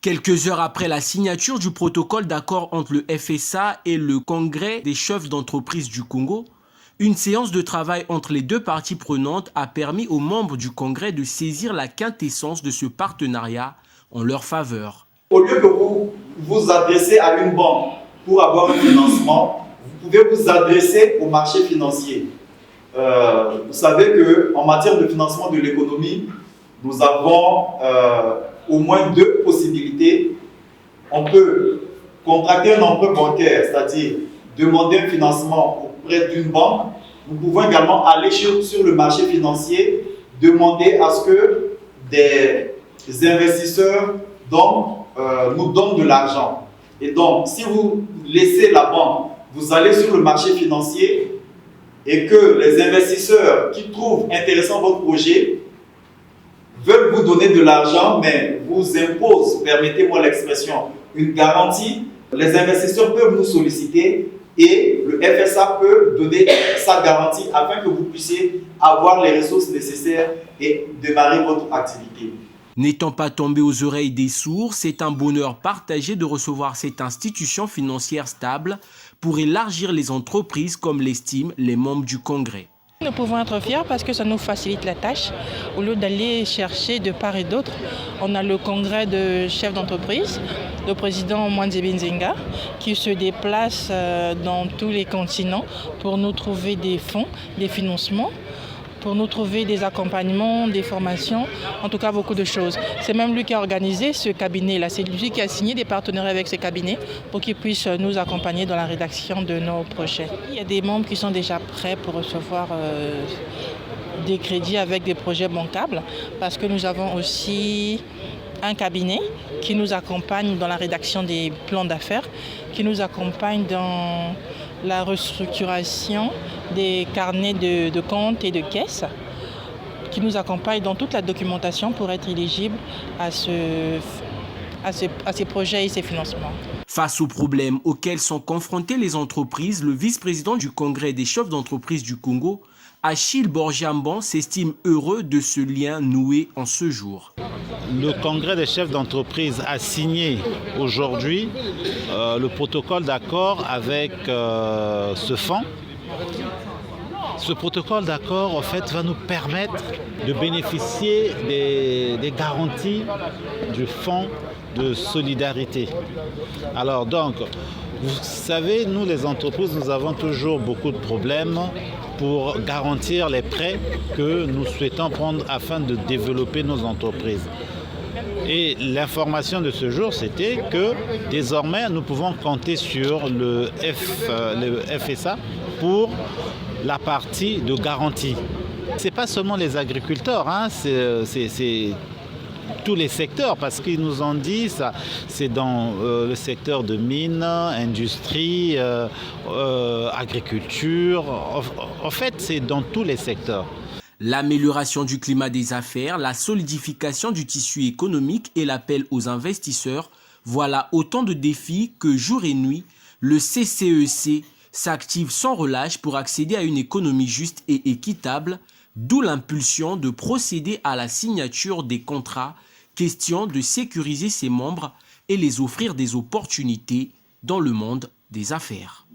Quelques heures après la signature du protocole d'accord entre le FSA et le Congrès des chefs d'entreprise du Congo, une séance de travail entre les deux parties prenantes a permis aux membres du Congrès de saisir la quintessence de ce partenariat en leur faveur. Au lieu que vous vous adressez à une banque pour avoir un financement, vous pouvez vous adresser au marché financier. Vous savez qu'en matière de financement de l'économie, nous avons au moins deux possibilités. On peut contracter un emprunt bancaire, c'est-à-dire demander un financement auprès d'une banque. Nous pouvons également aller sur le marché financier, demander à ce que des investisseurs nous donnent de l'argent. Et donc, si vous laissez la banque, vous allez sur le marché financier et que les investisseurs qui trouvent intéressant votre projet veulent vous donner de l'argent, mais vous imposent, permettez-moi l'expression, une garantie, les investisseurs peuvent nous solliciter et le FSA peut donner sa garantie afin que vous puissiez avoir les ressources nécessaires et démarrer votre activité. N'étant pas tombé aux oreilles des sourds, c'est un bonheur partagé de recevoir cette institution financière stable pour élargir les entreprises comme l'estiment les membres du Congrès. Nous pouvons être fiers parce que ça nous facilite la tâche. Au lieu d'aller chercher de part et d'autre, on a le congrès de chefs d'entreprise, le président Mwanzebe Nzenga, qui se déplace dans tous les continents pour nous trouver des fonds, des financements, pour nous trouver des accompagnements, des formations, en tout cas beaucoup de choses. C'est même lui qui a organisé ce cabinet-là, c'est lui qui a signé des partenariats avec ce cabinet pour qu'il puisse nous accompagner dans la rédaction de nos projets. Il y a des membres qui sont déjà prêts pour recevoir des crédits avec des projets bancables parce que nous avons aussi un cabinet qui nous accompagne dans la rédaction des plans d'affaires, qui nous accompagne dans la restructuration des carnets de comptes et de caisses, qui nous accompagne dans toute la documentation pour être éligible à ces projets et ces financements. Face aux problèmes auxquels sont confrontées les entreprises, le vice-président du Congrès des chefs d'entreprise du Congo, Achille Borjamban, s'estime heureux de ce lien noué en ce jour. Le Congrès des chefs d'entreprise a signé aujourd'hui le protocole d'accord avec ce fonds. Ce protocole d'accord en fait, va nous permettre de bénéficier des garanties du fonds de solidarité. Alors donc, vous savez, nous les entreprises, nous avons toujours beaucoup de problèmes pour garantir les prêts que nous souhaitons prendre afin de développer nos entreprises. Et l'information de ce jour, c'était que désormais, nous pouvons compter sur le FSA pour la partie de garantie. Ce n'est pas seulement les agriculteurs, hein, c'est tous les secteurs, parce qu'ils nous ont dit ça, c'est dans le secteur de mines, industrie, agriculture. En fait, c'est dans tous les secteurs. L'amélioration du climat des affaires, la solidification du tissu économique et l'appel aux investisseurs, voilà autant de défis que jour et nuit, le CCEC s'active sans relâche pour accéder à une économie juste et équitable, d'où l'impulsion de procéder à la signature des contrats, question de sécuriser ses membres et les offrir des opportunités dans le monde des affaires.